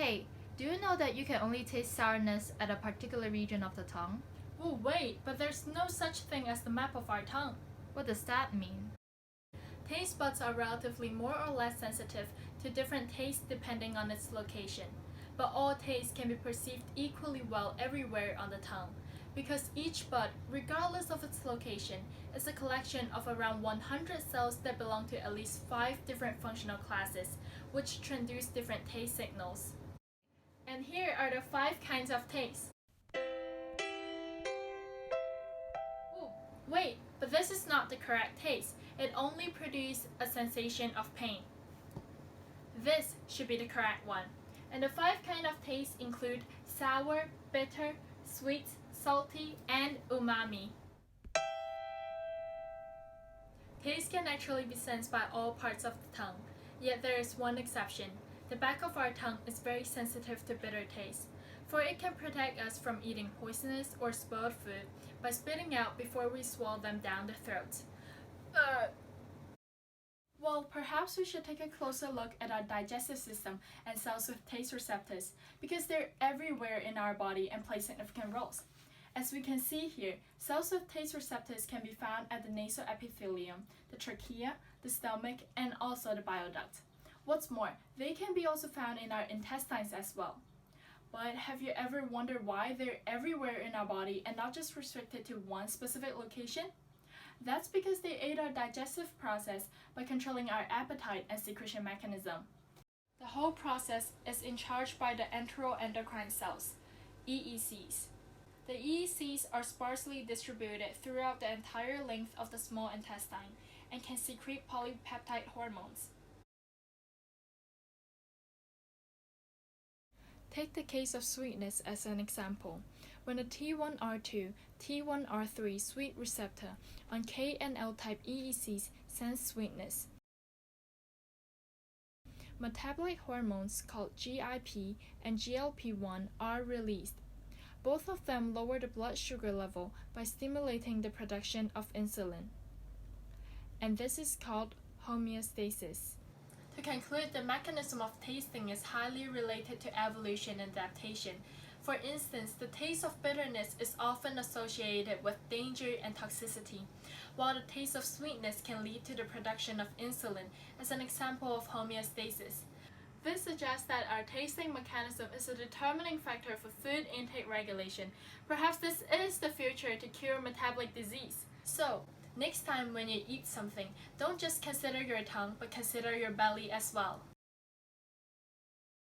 Hey, do you know that you can only taste sourness at a particular region of the tongue? Oh wait, but there's no such thing as the map of our tongue. What does that mean? Taste buds are relatively more or less sensitive to different tastes depending on its location. But all tastes can be perceived equally well everywhere on the tongue, because each bud, regardless of its location, is a collection of around 100 cells that belong to at least 5 different functional classes, which transduce different taste signals. And here are the 5 kinds of taste. Ooh, wait, but this is not the correct taste. It only produces a sensation of pain. This should be the correct one. And the 5 kinds of taste include sour, bitter, sweet, salty, and umami. Taste can actually be sensed by all parts of the tongue, yet there is one exception. The back of our tongue is very sensitive to bitter taste, for it can protect us from eating poisonous or spoiled food by spitting out before we swallow them down the throat. Well, perhaps we should take a closer look at our digestive system and cells with taste receptors, because they're everywhere in our body and play significant roles. As we can see here, cells with taste receptors can be found at the nasal epithelium, the trachea, the stomach, and also the bile duct. What's more, they can be also found in our intestines as well. But have you ever wondered why they're everywhere in our body and not just restricted to one specific location? That's because they aid our digestive process by controlling our appetite and secretion mechanism. The whole process is in charge by the enteroendocrine cells, EECs. The EECs are sparsely distributed throughout the entire length of the small intestine and can secrete polypeptide hormones. Take the case of sweetness as an example. When the T1R2, T1R3 sweet receptor on K and L type EECs sense sweetness, metabolic hormones called GIP and GLP-1 are released. Both of them lower the blood sugar level by stimulating the production of insulin. And this is called homeostasis. To conclude, the mechanism of tasting is highly related to evolution and adaptation. For instance, the taste of bitterness is often associated with danger and toxicity, while the taste of sweetness can lead to the production of insulin as an example of homeostasis. This suggests that our tasting mechanism is a determining factor for food intake regulation. Perhaps this is the future to cure metabolic disease. So, next time when you eat something, don't just consider your tongue, but consider your belly as well.